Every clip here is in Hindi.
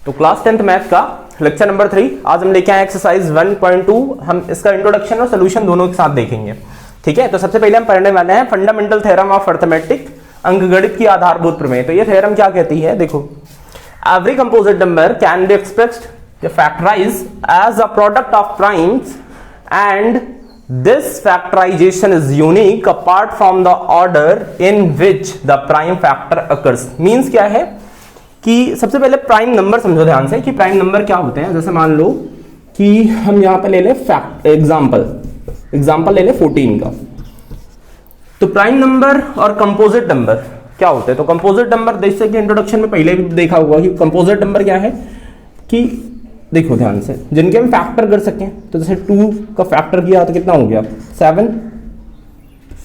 तो क्लास 10th मैथ का लेक्चर नंबर 3 आज हम लेके आए एक्सरसाइज 1.2। हम इसका इंट्रोडक्शन और सोल्यूशन दोनों के साथ देखेंगे। ठीक है, तो सबसे पहले हम पढ़ने वाले हैं फंडामेंटल थ्योरम ऑफ अर्थमेटिक, अंकगणित की आधारभूत प्रमेय। तो ये थ्योरम क्या कहती है, देखो, every composite number can be expressed factorized as a product of primes and this factorization is unique apart from the order in which the prime factor occurs. Means क्या है कि सबसे पहले प्राइम नंबर समझो ध्यान से कि प्राइम नंबर क्या होते हैं। जैसे मान लो कि हम यहां पर ले लें एग्जाम्पल ले लें 14 का। तो प्राइम नंबर और कंपोजिट नंबर क्या होते हैं। तो कंपोजिट नंबर जैसे कि इंट्रोडक्शन में पहले भी देखा हुआ कि कंपोजिट नंबर क्या है कि देखो ध्यान से, जिनके हम फैक्टर कर सकें। तो जैसे 2 का फैक्टर किया तो कितना हो गया 7।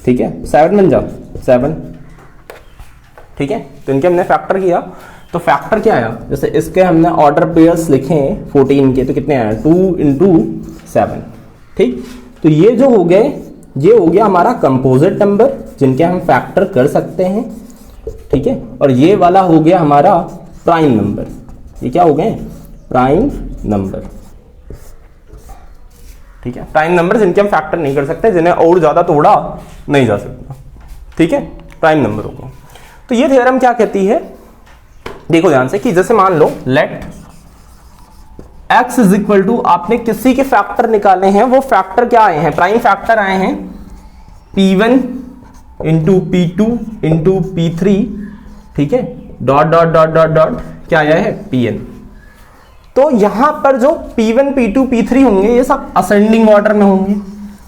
ठीक है, 7 बन जा 7। ठीक है, तो इनके हमने फैक्टर किया तो फैक्टर क्या आया। जैसे इसके हमने ऑर्डर पेयर्स लिखे 14 के, तो कितने आए 2 × 7। ठीक, तो ये जो हो गए, ये हो गया हमारा कंपोजिट नंबर जिनके हम फैक्टर कर सकते हैं। ठीक है, और ये वाला हो गया हमारा प्राइम नंबर। ये क्या हो गए प्राइम नंबर। ठीक है, प्राइम नंबर जिनके हम फैक्टर नहीं कर सकते, जिन्हें और ज्यादा तोड़ा नहीं जा सकता। ठीक है, प्राइम नंबरों को। तो ये थ्योरम क्या कहती है, देखो ध्यान से कि जैसे मान लो let x is equal to, आपने किसी के फैक्टर निकाले हैं, वो फैक्टर क्या आए हैं, प्राइम फैक्टर आए हैं p1 × p2 × p3। ठीक है, dot dot dot dot dot क्या आया है pn। तो यहां पर जो p1 p2 p3 होंगे ये सब असेंडिंग ऑर्डर में होंगे।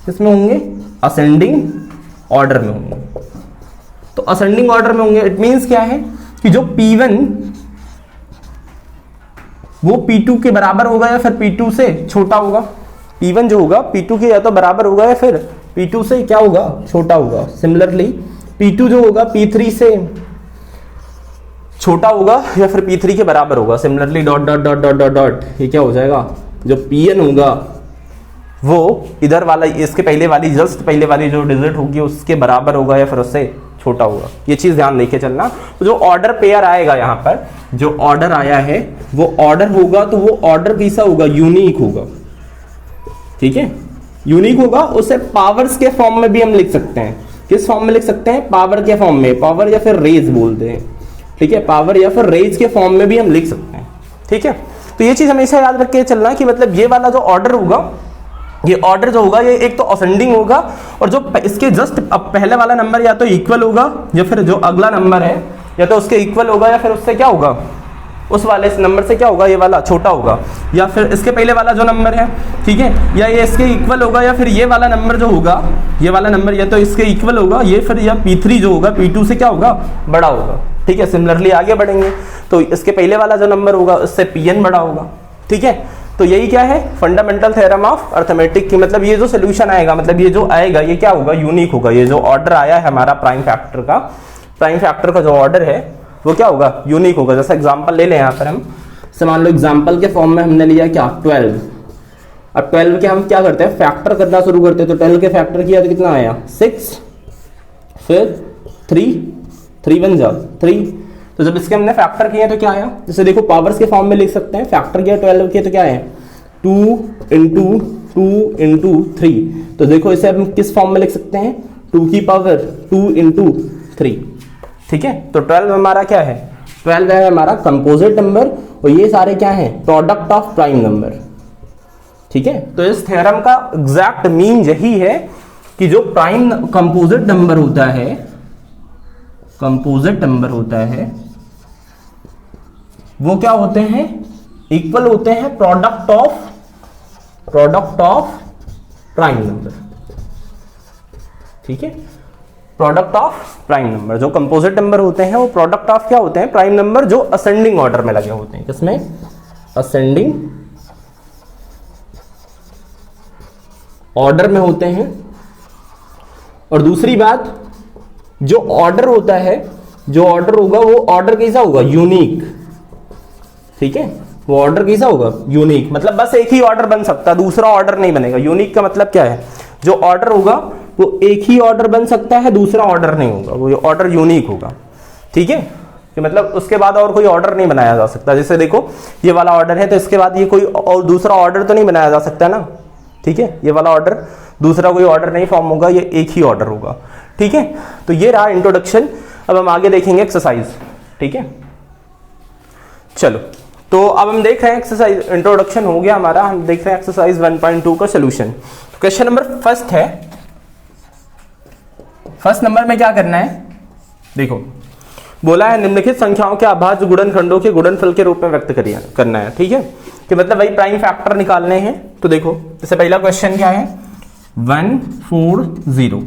किसमें होंगे, असेंडिंग ऑर्डर में होंगे। तो असेंडिंग ऑर्डर में होंगे, इट मींस क्या है कि जो p1 वो p2 के बराबर होगा या फिर p2 से छोटा होगा। p1 जो होगा p2 के या तो बराबर होगा या फिर p2 से क्या होगा छोटा होगा। सिमिलरली p2 जो होगा p3 से छोटा होगा या फिर p3 के बराबर होगा। Similarly dot dot dot dot dot dot ये क्या हो जाएगा, जो pn होगा वो इधर वाला, इसके पहले वाली, जस्ट पहले वाली जो डिजिट होगी उसके बराबर होगा या फिर उससे छोटा होगा। ये चीज ध्यान लेके चलना। तो जो ऑर्डर पेयर आएगा यहां पर, जो ऑर्डर आया है वो ऑर्डर होगा, तो वो ऑर्डर कैसा होगा, यूनिक होगा। ठीक है, यूनिक होगा। उसे पावर्स के फॉर्म में भी हम लिख सकते हैं। किस फॉर्म में लिख सकते हैं, पावर के फॉर्म में, पावर या फिर रेज बोलते हैं। ठीक है, पावर या फिर रेज के फॉर्म में भी हम लिख सकते हैं। ठीक है, तो ये चीज हमेशा याद रख के चलना कि मतलब ये वाला जो ऑर्डर होगा, ये ऑर्डर जो होगा ये एक तो असेंडिंग होगा, और जो इसके जस्ट अब पहले वाला नंबर या तो इक्वल होगा या फिर जो अगला नंबर है या तो उसके इक्वल होगा या फिर उससे क्या होगा, उस वाले इस नंबर से क्या होगा, ये वाला छोटा होगा, या फिर इसके पहले वाला जो नंबर है, ठीक है, या ये इसके इक्वल होगा या फिर ये वाला नंबर जो होगा, ये वाला नंबर या तो इसके इक्वल होगा, ये फिर या p3 जो होगा p2 से क्या होगा, बड़ा होगा। ठीक है, सिमिलरली आगे बढ़ेंगे तो इसके पहले वाला जो नंबर होगा उससे pn बड़ा होगा। ठीक है, तो यही क्या है फंडामेंटल थ्योरम ऑफ अर्थमेटिक की। मतलब ये जो सोल्यूशन आएगा, मतलब ये जो आएगा ये क्या होगा, यूनिक होगा। ये जो ऑर्डर आया है हमारा प्राइम फैक्टर का जो ऑर्डर है वो क्या होगा, यूनिक होगा। जैसा एग्जांपल ले लें यहाँ पर हम, से मान लो एग्जांपल के फॉर्म में हमने लिया क्या 12। अब 12 के हम क्या करते हैं, फैक्टर करना शुरू करते हैं। तो 12 के फैक्टर किया तो कितना आया 6, फिर 3 बन जा 3। तो जब इसके हमने फैक्टर किए तो क्या आया, जैसे देखो पावर्स के फॉर्म में लिख सकते हैं। फैक्टर किया 12 के तो क्या है 2 × 2 × 3। तो देखो इसे हम किस फॉर्म में लिख सकते हैं, 2 की पावर 2 × 3। ठीक है, तो 12 हमारा क्या है, 12 है हमारा कंपोजिट नंबर, और ये सारे क्या है प्रोडक्ट ऑफ प्राइम नंबर। ठीक है, तो इस थ्योरम का एग्जैक्ट मीन यही है कि जो प्राइम कंपोजिट नंबर होता है वो क्या होते हैं, इक्वल होते हैं प्रोडक्ट ऑफ प्राइम नंबर। ठीक है, प्रोडक्ट ऑफ प्राइम नंबर, जो कंपोजिट नंबर होते हैं वो प्रोडक्ट ऑफ क्या होते हैं, प्राइम नंबर, जो असेंडिंग ऑर्डर में लगे होते हैं। किसमें, असेंडिंग ऑर्डर में होते हैं। और दूसरी बात, जो ऑर्डर होता है, जो ऑर्डर होगा वो ऑर्डर कैसा होगा, यूनिक। ठीक है, वो ऑर्डर कैसा होगा, यूनिक। मतलब बस एक ही ऑर्डर बन सकता, दूसरा ऑर्डर नहीं बनेगा। यूनिक का मतलब क्या है, जो ऑर्डर होगा वो एक ही ऑर्डर बन सकता है, दूसरा ऑर्डर नहीं होगा, वो ऑर्डर यूनिक होगा। ठीक है, कि मतलब उसके बाद और कोई ऑर्डर नहीं बनाया जा सकता। जैसे देखो ये वाला ऑर्डर है तो इसके बाद ये कोई और दूसरा ऑर्डर तो नहीं बनाया जा सकता ना, ठीक है। ये वाला ऑर्डर दूसरा कोई ऑर्डर नहीं फॉर्म होगा, ये एक ही ऑर्डर होगा, ठीक है। तो ये रहा इंट्रोडक्शन। अब हम आगे देखेंगे एक्सरसाइज, ठीक है। चलो तो अब हम देख रहे हैं एक्सरसाइज, इंट्रोडक्शन हो गया हमारा, हम देख रहे हैं एक्सरसाइज 1.2 का सोल्यूशन। तो क्वेश्चन नंबर फर्स्ट है, फर्स्ट नंबर में क्या करना है, देखो बोला है निम्नलिखित संख्याओं के अभाज्य गुणनखंडों के गुणनफल के रूप में व्यक्त करना है, ठीक है। कि मतलब वही प्राइम फैक्टर निकालने हैं। तो देखो जैसे पहला क्वेश्चन क्या है 140,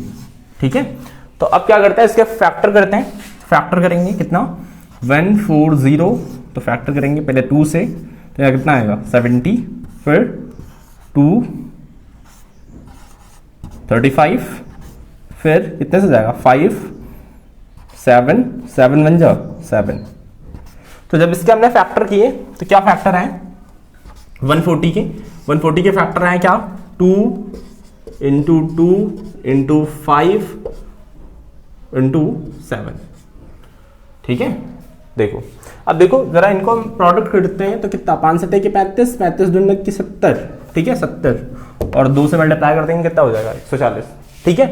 ठीक है। तो अब क्या करते हैं, इसके फैक्टर करते हैं, फैक्टर करेंगे कितना 140, तो फैक्टर करेंगे पहले 2 से, तो यहाँ कितना आएगा 70, फिर 2 35, फिर कितने से जाएगा 5 7 7 बन जाओ 7। तो जब इसके हमने फैक्टर किए तो क्या फैक्टर आए 140 के फैक्टर आए क्या 2 इंटू 2 इंटू 5 इंटू 7, ठीक है। देखो अब देखो जरा इनको हम प्रोडक्ट करते हैं तो कितना 5 7 के 35, 35 दूनी की 70, ठीक है 70, और 2 से मल्टीप्लाई कर देंगे कितना हो जाएगा 140, ठीक है।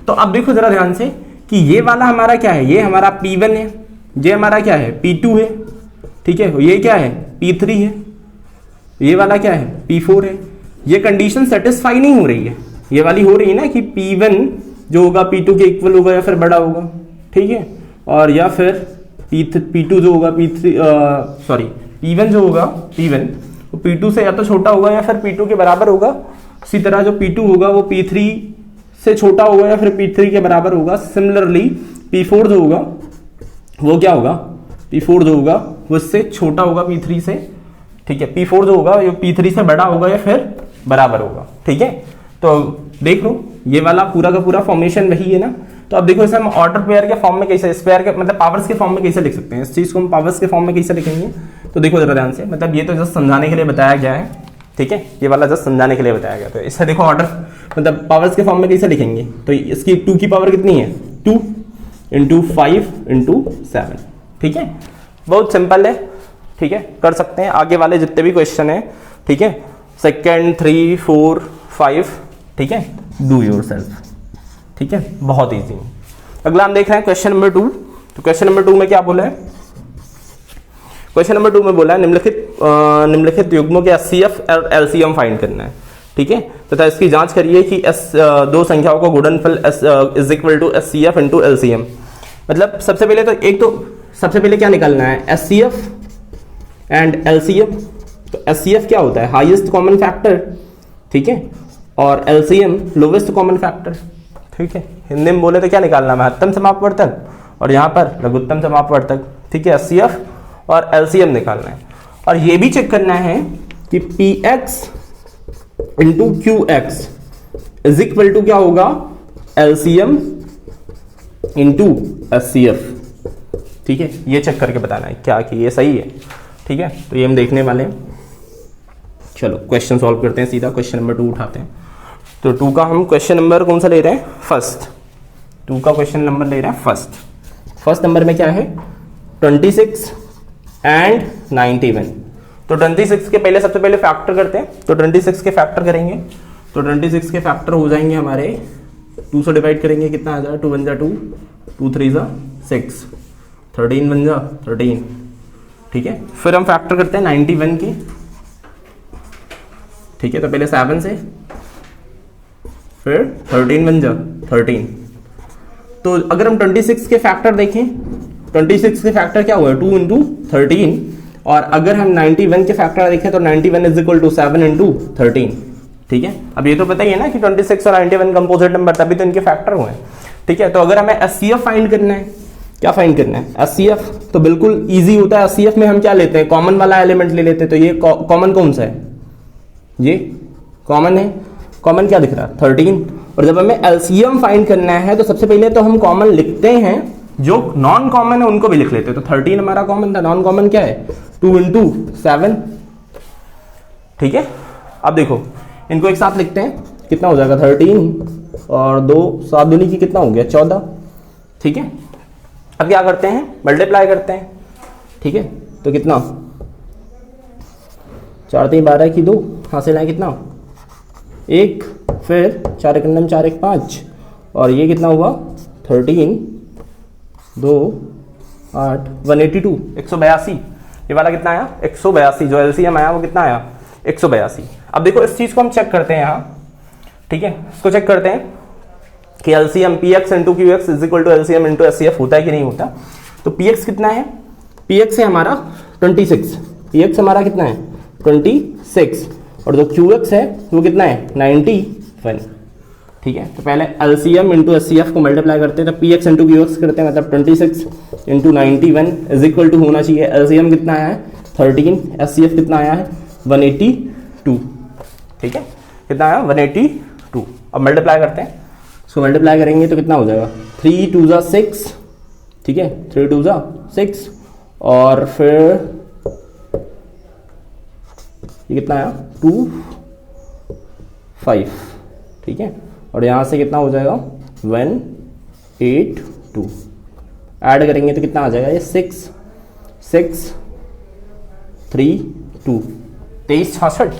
तो अब देखो जरा ध्यान से कि ये वाला हमारा क्या है, ये हमारा P1 है, ये हमारा क्या है P2 है, ठीक है। ये क्या है P3 है, ये वाला क्या है P4 है। ये कंडीशन सेटिस्फाई नहीं हो रही है, ये वाली हो रही है ना कि P1 जो होगा P2 के इक्वल होगा या फिर बड़ा होगा, ठीक है। और या फिर P2 जो होगा P1 जो होगा P1 वो P2 से या तो छोटा होगा या फिर P2 के बराबर होगा। इसी तरह जो P2 होगा वो P3 से छोटा होगा या फिर P3 के बराबर होगा। सिमिलरली P4 जो होगा वो क्या होगा, P4 जो होगा वो इससे छोटा होगा P3 से, ठीक है। P4 जो होगा ये P3 से बड़ा होगा या फिर बराबर होगा, ठीक है। तो देख लो ये वाला पूरा का पूरा फॉर्मेशन वही है ना। तो अब देखो इसे हम ऑर्डर पेयर के फॉर्म में कैसे, स्क्वायर के मतलब पावर्स के फॉर्म में कैसे लिख सकते हैं, इस चीज को हम पावर्स के फॉर्म में कैसे लिखेंगे। तो देखो जरा ध्यान से, मतलब ये तो जस्ट समझाने के लिए बताया गया है, ठीक है। ये वाला जस्ट समझाने के लिए बताया गया। तो इससे देखो ऑर्डर मतलब पावर्स के फॉर्म में कैसे लिखेंगे, तो इसकी 2 की पावर कितनी है 2 इंटू 5 इंटू 7, ठीक है। बहुत सिंपल है, ठीक है, कर सकते हैं आगे वाले जितने भी क्वेश्चन है, ठीक है। सेकेंड 3 4 5, ठीक है, डू योर सेल्फ, ठीक है, बहुत ईजी। अगला हम देख रहे हैं क्वेश्चन नंबर 2। तो क्वेश्चन नंबर 2 में क्या बोला है, क्वेश्चन नंबर 2 में बोला है निम्नलिखित युग्मों के HCF और LCM फाइंड करना है, ठीक है। तथा इसकी जांच करिए कि दो संख्याओं का गुणनफल is equal to HCF into LCM। मतलब सबसे पहले तो सबसे पहले क्या निकालना है HCF एंड LCM। तो HCF क्या होता है हाईएस्ट कॉमन फैक्टर, ठीक है, और LCM लोवेस्ट कॉमन फैक्टर, ठीक है। हिंदी में बोले तो क्या निकालना है महत्तम समापवर्तक और यहाँ पर लघुत्तम समापवर्तक, ठीक है। HCF और LCM निकालना है और ये भी चेक करना है कि PX into QX is equal to क्या होगा LCM इंटू HCF, ठीक है। ये चेक करके बताना है क्या कि ये सही है, ठीक है। तो ये हम देखने वाले हैं। चलो क्वेश्चन सॉल्व करते हैं, सीधा क्वेश्चन नंबर 2 उठाते हैं। तो 2 का हम क्वेश्चन नंबर कौन सा ले रहे हैं फर्स्ट, 2 का क्वेश्चन नंबर ले रहे हैं फर्स्ट नंबर में क्या है 26 एंड 91। तो 26 के पहले सबसे पहले फैक्टर करते हैं। तो 26 के फैक्टर करेंगे तो 26 के फैक्टर हो जाएंगे हमारे 2 से डिवाइड करेंगे कितना आ जाए 2 1 जा 2 2 3 जा 6 13 बन जा 13, ठीक है। फिर हम फैक्टर करते हैं 91 की, ठीक है। तो पहले 7 से फिर 13 बन जा 13। तो अगर हम 26 के फैक्टर देखें 26 के फैक्टर क्या हुआ 2 इंटू 13, और अगर हम 91 के फैक्टर देखें तो 91 इज इक्वल टू 7 इंटू 13, ठीक है। अब ये तो पता ही है ना कि 26 और 91 कंपोजिट नंबर, तभी तो इनके फैक्टर हुए हैं, ठीक है। तो अगर हमें HCF फाइंड करना है, क्या फाइंड करना है HCF, तो बिल्कुल इजी होता है। HCF में हम क्या लेते हैं कॉमन वाला एलिमेंट ले लेते हैं। तो ये कॉमन कौन सा है, ये कॉमन है, कॉमन क्या दिख रहा है 13। और जब हमें LCM फाइंड करना है तो सबसे पहले तो हम कॉमन लिखते हैं, जो नॉन कॉमन है उनको भी लिख लेते हैं। तो 13 हमारा कॉमन था, नॉन कॉमन क्या है 2 इंटू 7, ठीक है। अब देखो इनको एक साथ लिखते हैं, कितना हो जाएगा 13 और 2 7 दूनी की कितना हो गया 14, ठीक है। अब क्या करते हैं मल्टीप्लाई करते हैं। ठीक है, तो कितना 4 3 12 की 2 हासिल है कितना 1, फिर 4 1 9 4 1 5 और ये कितना हुआ 13 2 8 182 182। ये वाला कितना आया 182, जो एलसीएम आया वो कितना आया 182। अब देखो इस चीज को हम चेक करते हैं यहाँ, ठीक है, इसको चेक करते हैं कि LCM P X into Q X is equal to LCM into S C F होता है कि नहीं होता। तो पी एक्स कितना है, पी एक्स है हमारा 26, पी एक्स हमारा कितना है 26 और जो क्यू एक्स है वो कितना है 91। ठीक है, तो पहले LCM into S C F को मल्टीप्लाई करते हैं, तो P X into Q X करते हैं, मतलब 26 इंटू 91 इज इक्वल टू होना चाहिए एलसीएम कितना आया है 13, एस सी एफ कितना आया है 182। ठीक है, कितना आया 182। अब मल्टीप्लाई करते हैं, इसको मल्टीप्लाई करेंगे तो कितना हो जाएगा 3 2 6, ठीक है 3 2 6 और फिर ये कितना आया 2 5, ठीक है, और यहाँ से कितना हो जाएगा 182। ऐड करेंगे तो कितना आ जाएगा ये 6 6 3 2 23 66।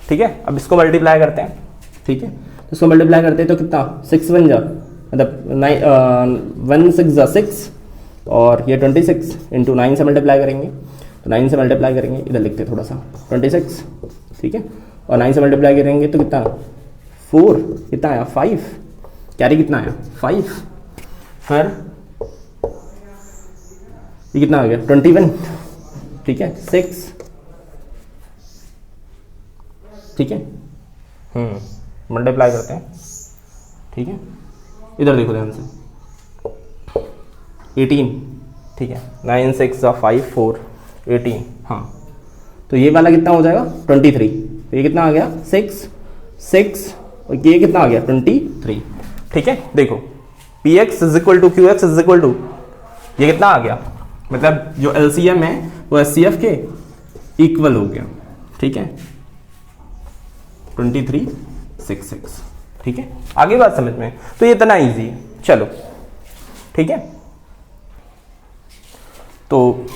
ठीक है, अब इसको मल्टीप्लाई करते हैं, ठीक है, तो इसको मल्टीप्लाई करते हैं तो कितना 6 1 जा मतलब 1 6 जा 6 और ये 26 इंटू 9 से मल्टीप्लाई करेंगे, तो 9 से मल्टीप्लाई करेंगे, इधर लिखते हैं थोड़ा सा 26, ठीक है, और 9 से मल्टीप्लाई करेंगे तो कितना 4, कितना आया 5, कैरी कितना आया 5, फिर ये कितना आ गया 21, ठीक है 6, ठीक है, मल्टीप्लाई करते हैं, ठीक है, इधर देखो ध्यान से 18, ठीक है 9 6 5 4 18, हाँ, तो ये वाला कितना हो जाएगा 23, तो ये कितना आ गया 6 6 और ये कितना आ गया 23। ठीक है, देखो P X is equal to Q X is equal to ये कितना आ गया, मतलब जो एलसीएम है वो एचसीएफ के इक्वल हो गया, ठीक है 2366। ठीक है, आगे बात समझ में, तो ये इतना इजी है, चलो ठीक है। तो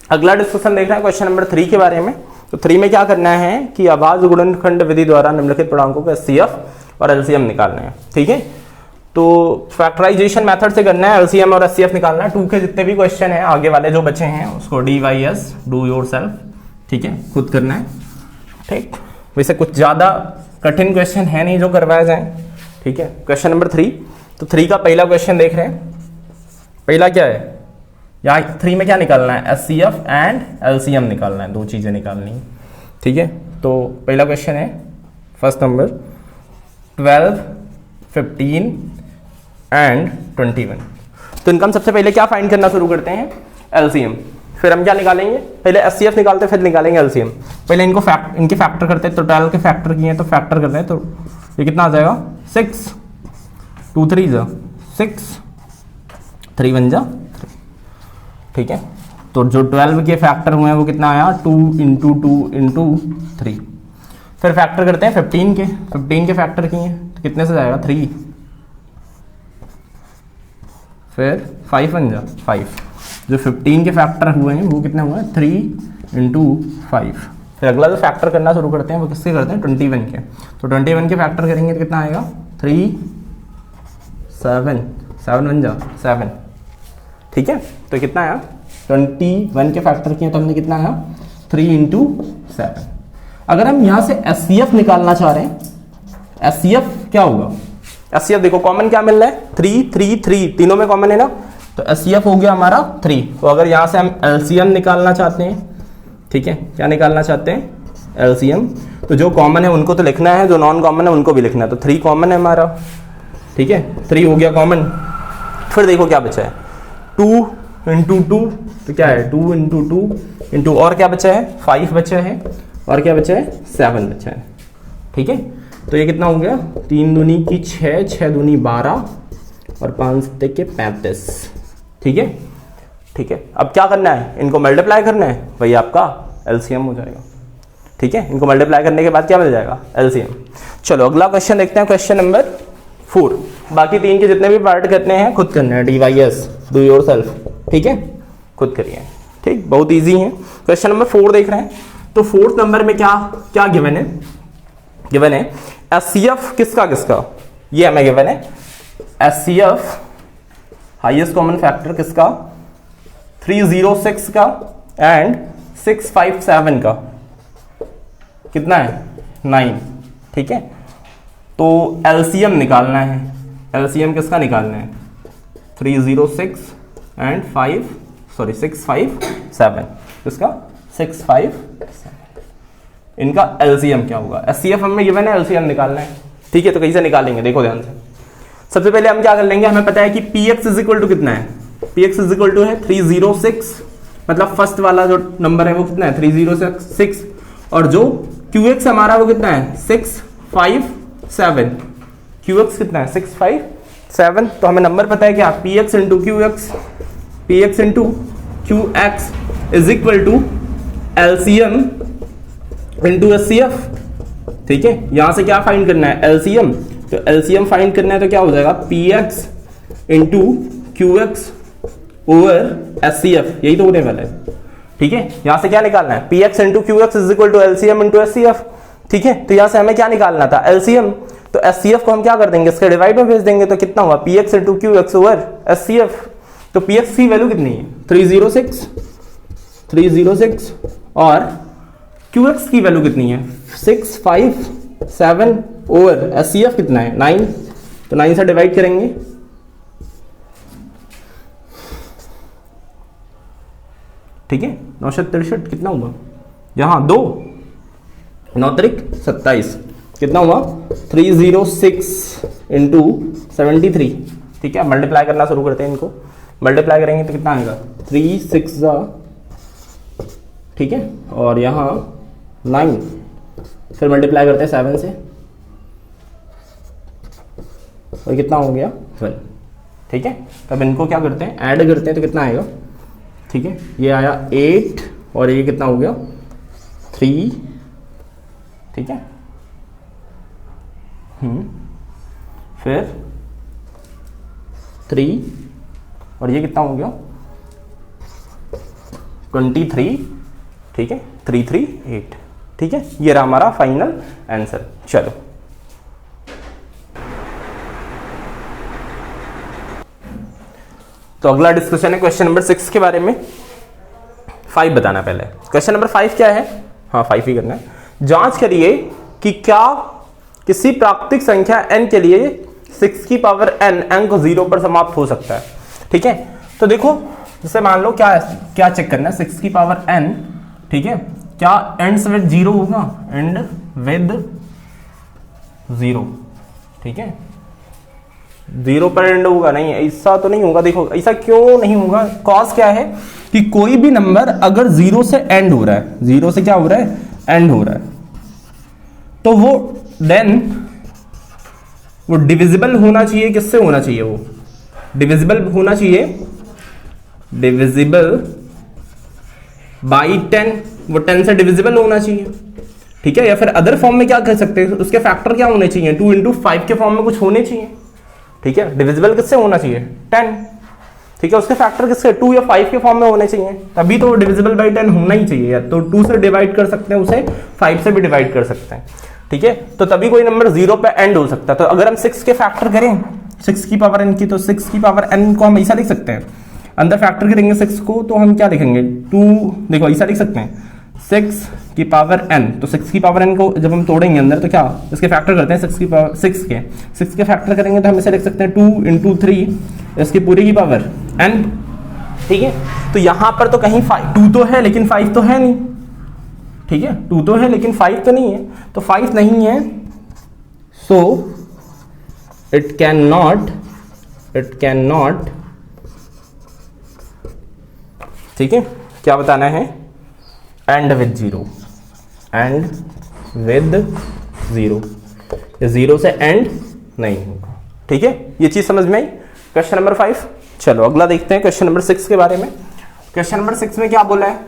अगला डिस्कशन देखना है क्वेश्चन नंबर 3 के बारे में। तो 3 में क्या करना है कि आभाज्य गुणनखंड विधि द्वारा निम्नलिखित पूर्णांकों का एचसीएफ और एलसीएम निकालना है। ठीक है, तो फैक्टराइजेशन मेथड से करना है, एलसीएम और एचसीएफ निकालना है। 2 के जितने भी क्वेश्चन हैं आगे वाले जो बचे हैं उसको डीवाईएस डू योरसेल्फ, ठीक है, खुद करना है। ठीक, वैसे कुछ ज़्यादा कठिन क्वेश्चन है नहीं जो करवाया जाए। ठीक है, क्वेश्चन नंबर 3, तो 3 का पहला क्वेश्चन देख रहे हैं। पहला क्या है, यहाँ 3 में क्या निकालना है, एचसीएफ एंड एलसीएम निकालना है, 2 चीज़ें निकालनी है। ठीक है, तो पहला क्वेश्चन है फर्स्ट नंबर 12 15 एंड 21। तो इनका हम सबसे पहले क्या फाइंड करना शुरू करते हैं, एलसीएम, फिर हम क्या निकालेंगे, पहले एचसीएफ निकालते हैं फिर निकालेंगे एलसीएम। पहले इनको इनके फैक्टर करते हैं, तो 12 के फैक्टर किए हैं तो फैक्टर करते हैं, तो ये कितना आ जाएगा 6 2 3 जा 6 3 1 जा 3। ठीक है, तो जो 12 के फैक्टर हुए हैं वो कितना आया 2 इंटू 2 इंटू 3। फिर फैक्टर करते हैं 15 के फैक्टर किए हैं तो कितने से जाएगा 3, फिर 5 1 जा 5। जो 15 के फैक्टर हुए हैं वो कितना हुआ 3 इंटू 5। फिर अगला जो फैक्टर करना शुरू करते हैं वो किससे करते हैं 21 के, तो 21 के फैक्टर करेंगे तो कितना आएगा 3 7 7 1 जा 7। ठीक है, तो कितना आया 21 के फैक्टर किए तो हमने कितना आया 3 इंटू 7। अगर हम यहाँ से एचसीएफ निकालना चाह रहे हैं, एचसीएफ क्या होगा, एचसीएफ देखो कॉमन क्या मिल रहा है 3 3 3, तीनों में कॉमन है ना, तो एचसीएफ हो गया हमारा 3। तो अगर यहाँ से हम एलसीएम निकालना चाहते हैं, ठीक है, क्या निकालना चाहते हैं एलसीएम, तो जो कॉमन है उनको तो लिखना है, जो नॉन कॉमन है उनको भी लिखना है। तो 3 कॉमन है हमारा, ठीक है 3 हो गया कॉमन। फिर देखो क्या बचा है 2 इंटू 2, तो क्या है 2 इंटू 2 इंटू और क्या बचा है 5 बचा है, और क्या बचा है 7 बचा है। ठीक है, तो ये कितना हो गया 3 दूनी की 6 6 दूनी 12 और 5 सत्ते के 35। ठीक है, ठीक है, अब क्या करना है, इनको मल्टीप्लाई करना है, वही आपका एलसीएम हो जाएगा। ठीक है, इनको मल्टीप्लाई करने के बाद क्या मिल जाएगा एलसीएम। चलो अगला क्वेश्चन देखते हैं, क्वेश्चन नंबर 4। बाकी 3 के जितने भी पार्ट करने हैं खुद करने हैं, डीवाईएस डू योरसेल्फ, ठीक है, खुद करिए। ठीक, बहुत इजी है। क्वेश्चन नंबर 4 देख रहे हैं, तो फोर्थ नंबर में क्या क्या गिवन है? गिवन है एचसीएफ किसका किसका, ये हमें गिवन है एचसीएफ हाईएस्ट कॉमन फैक्टर किसका, 306 का एंड 657 का, कितना है 9, ठीक है। तो एलसीएम निकालना है, एलसीएम किसका निकालना है, 306 एंड 657, किसका 657, इनका एलसीएम क्या होगा। एचसीएफ हमें गिवन है, एलसीएम निकालना है, ठीक है। तो कैसे निकालेंगे देखो ध्यान से। सबसे पहले हम क्या कर लेंगे, हमें पता है कि px इज इक्वल टू कितना है, px इज इक्वल टू है 306, मतलब फर्स्ट वाला जो नंबर है वो कितना है 306, और जो qx हमारा वो कितना है 657, qx कितना है 657। तो हमें नंबर पता है क्या, px into qx, px into qx is equal to LCM into HCF, ठीक है। यहां से क्या फाइंड करना है, एलसीएम, तो एलसीएम फाइंड करना है तो क्या हो जाएगा px into qx over HCF, यही तो होने वाला है, ठीक है। यहां से क्या निकालना है, px into qx is equal to LCM into HCF, ठीक है। तो यहां से हमें क्या निकालना था, एलसीएम, तो एचसीएफ को हम क्या कर देंगे, इसके डिवाइड में भेज देंगे, तो कितना हुआ px into qx over HCF. तो px की वैल्यू कितनी है 306 और qx की वैल्यू कितनी है 657 ओवर एचसीएफ कितना है 9, तो 9 से डिवाइड करेंगे, ठीक है। 963 कितना हुआ, यहाँ 2 9 त्रिक 27, कितना हुआ 306 इंटू 73, ठीक है। मल्टीप्लाई करना शुरू करते हैं, इनको मल्टीप्लाई करेंगे तो कितना आएगा 3 6, ठीक है, और यहाँ 9, फिर मल्टीप्लाई करते हैं 7 से, और कितना हो गया 12, ठीक है। तब इनको क्या करते हैं, ऐड करते हैं, तो कितना आएगा, ठीक है। ये आया 8 और ये कितना हो गया 3, ठीक है। फिर 3 और ये कितना हो गया 23, ठीक है, 338, ठीक है। ये रहा हमारा फाइनल आंसर। चलो तो अगला डिस्कशन है क्वेश्चन नंबर 6 के बारे में। 5 बताना पहले, क्वेश्चन नंबर 5 क्या है, हाँ 5 ही करना है। जांच करिए कि क्या किसी प्राकृतिक संख्या n के लिए 6 की पावर n अंक 0 पर समाप्त हो सकता है, ठीक है। तो देखो जैसे मान लो क्या चेक करना है, 6 की पावर n, ठीक है, क्या एंड्स विद 0 होगा, एंड विद 0, ठीक है। 0 पर एंड होगा नहीं, ऐसा तो नहीं होगा। देखो ऐसा क्यों नहीं होगा, कॉज क्या है कि कोई भी नंबर अगर 0 से एंड हो रहा है, 0 से क्या हो रहा है एंड हो रहा है, तो वो देन वो डिविजिबल होना चाहिए, किससे होना चाहिए, वो डिविजिबल होना चाहिए, डिविजिबल बाई 10, वो 10 से डिविजिबल होना चाहिए, ठीक है। या फिर अदर फॉर्म में क्या कह सकते हैं, उसके फैक्टर क्या होने चाहिए, 2 इंटू 5 के फॉर्म में कुछ होने चाहिए, ठीक है। डिविजिबल किससे होना चाहिए 10, ठीक है। उसके फैक्टर किससे 2 या 5 के फॉर्म में होने चाहिए, तभी तो डिविजिबल बाई 10 होना ही चाहिए। या तो 2 से डिवाइड कर सकते हैं उसे, 5 से भी डिवाइड कर सकते हैं, ठीक है। तो तभी कोई नंबर 0 पे एंड हो सकता है। तो अगर हम 6 के फैक्टर करें 6 की पावर n की, तो 6 की पावर n को हम ऐसा लिख सकते हैं, अंदर फैक्टर करेंगे 6 को, तो हम क्या लिखेंगे 2, देखो ऐसा लिख सकते हैं 6 की पावर n, तो 6 की पावर n को जब हम तोड़ेंगे अंदर, तो क्या इसके फैक्टर करते हैं 6 की पावर 6 के फैक्टर करेंगे, तो हम इसे लिख सकते हैं 2 इंटू 3 इसकी पूरी की पावर n, ठीक है। तो यहां पर तो कहीं 2 तो है लेकिन 5 तो है नहीं, ठीक है। 2 तो है लेकिन 5 तो नहीं है, तो 5 नहीं है, सो इट कैन नॉट, ठीक है। क्या बताना है, एंड विद 0, एंड विद 0, 0 से एंड नहीं होगा, ठीक है। ये चीज समझ में आई क्वेश्चन नंबर 5। चलो अगला देखते हैं क्वेश्चन नंबर 6 के बारे में। क्वेश्चन नंबर 6 में क्या बोला है,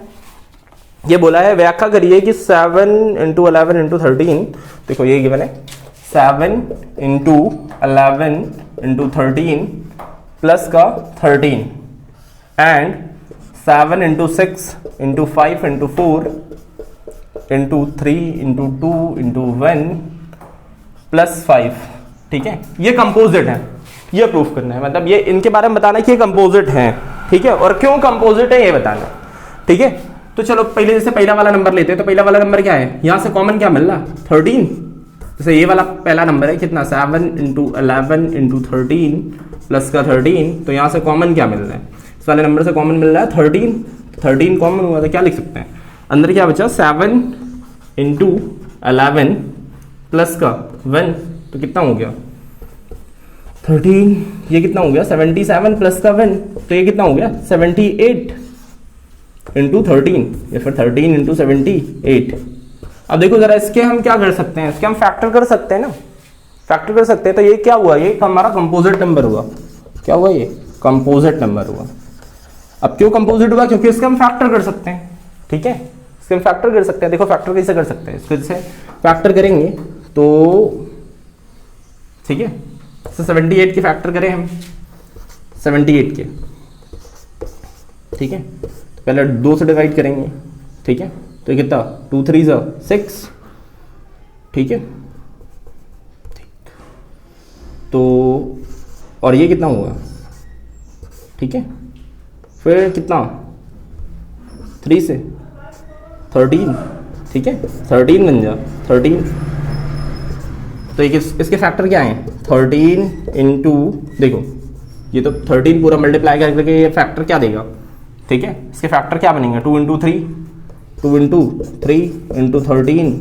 ये बोला है व्याख्या करिए कि 7 इंटू 11 इंटू 13, देखो ये गिवन है 7 इंटू 11 इंटू 13 प्लस का 13 and 7 into 6 into 5 into 4 into 3 into 2 into 1 plus 5। ठीक है, ये कंपोजिट है, ये प्रूफ करना है, मतलब ये इनके बारे में बताना है कि ये कंपोजिट है। ठीक है, और क्यों कंपोजिट है ये बताना। ठीक है, तो चलो पहले जैसे पहला वाला नंबर लेते हैं, तो पहला वाला नंबर क्या है, यहां से कॉमन क्या मिल रहा, 13। जैसे ये वाला पहला नंबर है कितना, 7 इंटू 11 इंटू 13 प्लस का 13, तो यहां से कॉमन क्या मिल रहा है, इस वाले नंबर से कॉमन मिल रहा है 13। 13 कॉमन हुआ तो क्या लिख सकते हैं, अंदर क्या बचा, 7 इंटू 11 प्लस का 1, तो कितना हो गया 13, ये कितना हो गया 77 प्लस का 1, तो ये कितना हो गया 78 इंटू 13, या फिर 13 इंटू 78। अब देखो जरा इसके हम क्या कर सकते हैं, इसके हम फैक्टर कर सकते हैं ना, फैक्टर कर सकते हैं। तो ये क्या हुआ, ये हमारा कंपोजिट नंबर हुआ, क्या हुआ, ये कंपोजिट नंबर हुआ। अब क्यों कंपोजिट हुआ, क्योंकि इसके हम फैक्टर कर सकते हैं। ठीक है, इसके हम फैक्टर कर सकते हैं। देखो फैक्टर कैसे कर सकते हैं, इसको जैसे फैक्टर करेंगे तो ठीक है, तो 78 के फैक्टर करें हम 78 के। ठीक है, तो पहले 2 से डिवाइड करेंगे। ठीक है, तो कितना 2 3 6। ठीक है, तो और ये कितना हुआ, ठीक है, फिर कितना 3 से 13। ठीक है, 13 बन जा 13। तो इसके फैक्टर क्या है, 13 इंटू, देखो ये तो 13 पूरा मल्टीप्लाई करके ये फैक्टर क्या देगा। ठीक है, इसके फैक्टर क्या बनेंगे, 2 इंटू 3 2 इंटू 3 इंटू 13।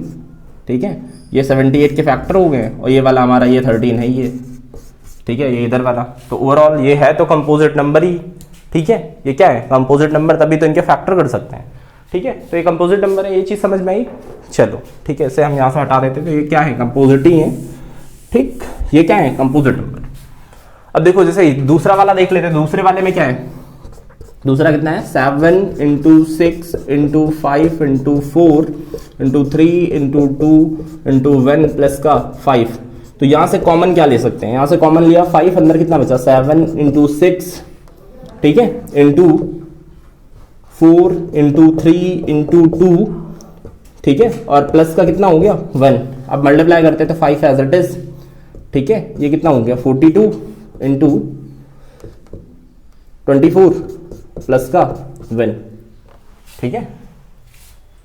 ठीक है, ये 78 के फैक्टर हो गए, और ये वाला हमारा ये 13 है ये। ठीक है, ये इधर वाला, तो ओवरऑल ये है तो कंपोजिट नंबर ही। ठीक है, ये क्या है, कंपोजिट नंबर, तभी तो इनके फैक्टर कर सकते हैं। ठीक है, तो ये कंपोजिट नंबर है, ये चीज समझ में आई। चलो ठीक है, इसे हम यहाँ से हटा देते हैं, तो ये क्या है, कंपोजिट ही है। ठीक, ये क्या है, कंपोजिट नंबर। अब देखो जैसे दूसरा वाला देख लेते हैं, दूसरे वाले में क्या है, दूसरा कितना है, 7 into 6 into 5 into 4 into 3 into 2 into 1 plus का 5। तो यहां से कॉमन क्या ले सकते हैं, यहां से कॉमन लिया 5, अंदर कितना बचा 7 इंटू 6। ठीक है, इंटू 4 इंटू 3 इंटू 2। ठीक है, और प्लस का कितना हो गया 1। अब मल्टीप्लाई करते हैं तो 5 एज इट इज। ठीक है, ये कितना हो गया 42 इंटू 24 प्लस का 1। ठीक है,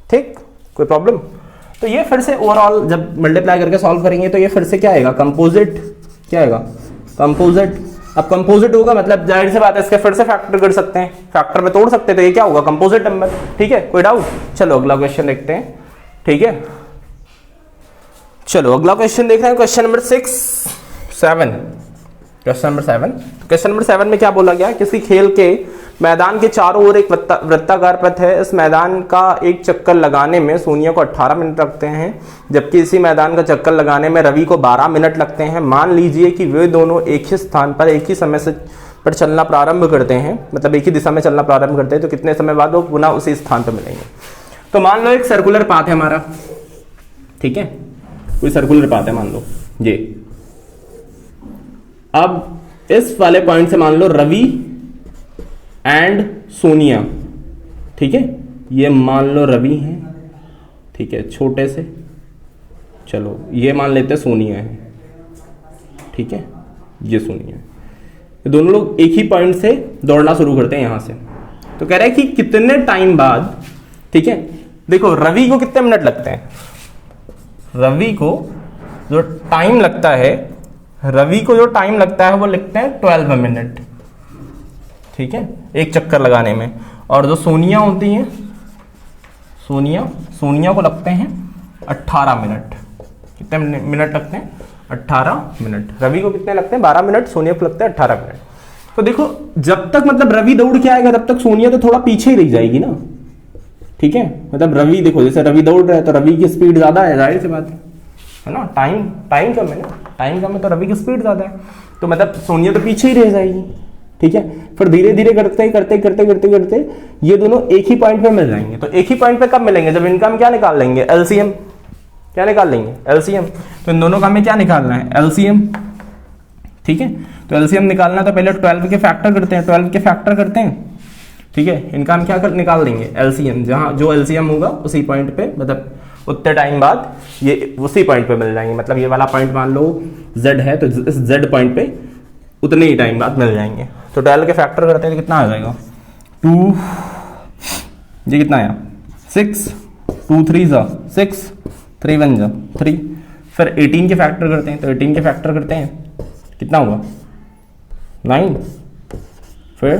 ठीक, कोई प्रॉब्लम। तो ये फिर से ओवरऑल जब मल्टीप्लाई करके सॉल्व करेंगे तो ये फिर से क्या आएगा, कंपोजिट, क्या आएगा, कंपोजिट। अब कंपोजिट होगा मतलब जाहिर सी बात है इसके फिर से फैक्टर कर सकते हैं, फैक्टर में तोड़ सकते हैं, तो ये क्या होगा, कंपोजिट नंबर। ठीक है, कोई डाउट। चलो अगला क्वेश्चन देखते हैं। ठीक है, चलो अगला क्वेश्चन देख रहे हैं, question number 7। Question number 7, question number 7 में क्या बोला गया, किसी खेल के मैदान के चारों ओर एक वृत्ताकार पथ है, इस मैदान का एक चक्कर लगाने में सोनिया को 18 मिनट लगते हैं, जबकि इसी मैदान का चक्कर लगाने में रवि को 12 मिनट लगते हैं। मान लीजिए कि वे दोनों एक ही स्थान पर एक ही समय से पर चलना प्रारंभ करते हैं, मतलब एक ही दिशा में चलना प्रारंभ करते हैं, तो कितने समय बाद वो पुनः उसी स्थान पर मिलेंगे। तो मान लो एक सर्कुलर पाथ है हमारा, ठीक है, कोई सर्कुलर पाथ है मान लो ये। अब इस वाले पॉइंट से मान लो रवि एंड सोनिया, ठीक है, ये मान लो रवि है, ठीक है, छोटे से, चलो ये मान लेते हैं सोनिया है, ठीक है, ये सोनिया है। ये दोनों लोग एक ही पॉइंट से दौड़ना शुरू करते हैं यहां से। तो कह रहे हैं कि कितने टाइम बाद, ठीक है, देखो रवि को कितने मिनट लगते हैं, रवि को जो टाइम लगता है, रवि को जो टाइम लगता है वो लिखते हैं 12 मिनट, ठीक है, एक चक्कर लगाने में। और जो सोनिया होती हैं, सोनिया को लगते हैं 18 मिनट। कितने मिनट लगते हैं, 18 मिनट। रवि को कितने लगते हैं, 12 मिनट, सोनिया को लगते हैं 18 मिनट। तो देखो जब तक मतलब रवि दौड़ के आएगा तब तक सोनिया तो थोड़ा पीछे ही रह जाएगी ना, ठीक है, मतलब रवि देखो जैसे रवि दौड़ रहा है तो रवि की स्पीड ज्यादा है, जाहिर सी बात है ना, टाइम कम है ना, टाइम कम है तो रवि की स्पीड ज्यादा है, तो मतलब सोनिया तो पीछे ही रह जाएगी, ठीक है। फिर धीरे धीरे करते ये दोनों एक ही पॉइंट पे मिल जाएंगे। तो एक ही पॉइंट पे कब मिलेंगे, जब इनका हम क्या निकाल लेंगे, एलसीएम, क्या निकाल लेंगे, एलसीएम। तो इन दोनों का हमें क्या निकालना है, एलसीएम, ठीक है। तो एलसीएम निकालना तो पहले 12 के फैक्टर करते हैं, 12 के फैक्टर करते हैं ठीक है, इनका हम क्या कर निकाल देंगे, एलसीएम, जहाँ जो एलसीएम होगा उसी पॉइंट पे, मतलब उतने टाइम बाद ये उसी पॉइंट पे मिल जाएंगे। मतलब ये वाला पॉइंट मान लो z है, तो इस z पॉइंट पे उतने ही टाइम बाद मिल जाएंगे। तो 12 के फैक्टर करते हैं तो कितना आ जाएगा, 2, ये कितना आया 6, 2 3 जा 6, 3 1 जा 3। फिर 18 के फैक्टर करते हैं, तो 18 के फैक्टर करते हैं कितना होगा 9, फिर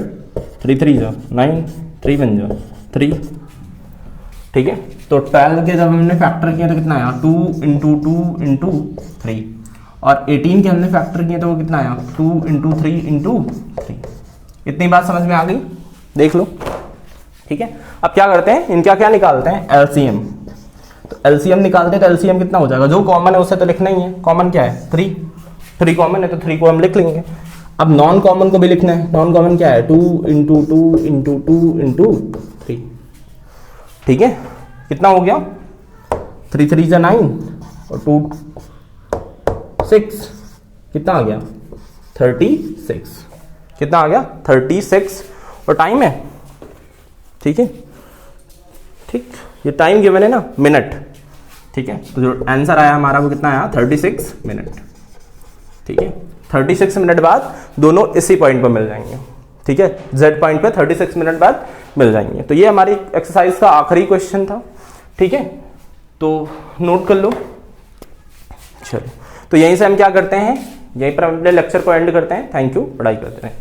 3 3 जा 9, 3 1 जा 3। ठीक है, तो 12 के जब हमने फैक्टर किया तो कितना आया 2 × 2 × 3, और 18 के हमने फैक्टर किए तो वो कितना आया 2 × 3 × 3। इतनी बात समझ में आ गई, देख लो। ठीक है, अब क्या करते हैं, इनका क्या निकालते हैं, एलसीएम। तो एलसीएम निकालते हैं तो एलसीएम कितना हो जाएगा, जो कॉमन है उससे तो लिखना ही है, कॉमन क्या है 3 कॉमन है तो 3 को हम लिख लेंगे। अब नॉन कॉमन को भी लिखना है, नॉन कॉमन क्या है 2 × 2 × 2 × 3। ठीक है, कितना हो गया 3 3 जा 9 और 2 6, कितना आ गया 36, कितना आ गया 36, और टाइम है। ठीक है, ठीक, ये टाइम गिवन है ना मिनट। ठीक है, तो जो आंसर आया हमारा वो कितना आया 36 मिनट। ठीक है, 36 मिनट बाद दोनों इसी पॉइंट पर मिल जाएंगे। ठीक है, z पॉइंट पे 36 मिनट बाद मिल जाएंगे। तो ये हमारी एक्सरसाइज का आखिरी क्वेश्चन था। ठीक है, तो नोट कर लो। चलो, तो यहीं से हम क्या करते हैं, यहीं पर हम अपने लेक्चर को एंड करते हैं। थैंक यू, पढ़ाई करते हैं।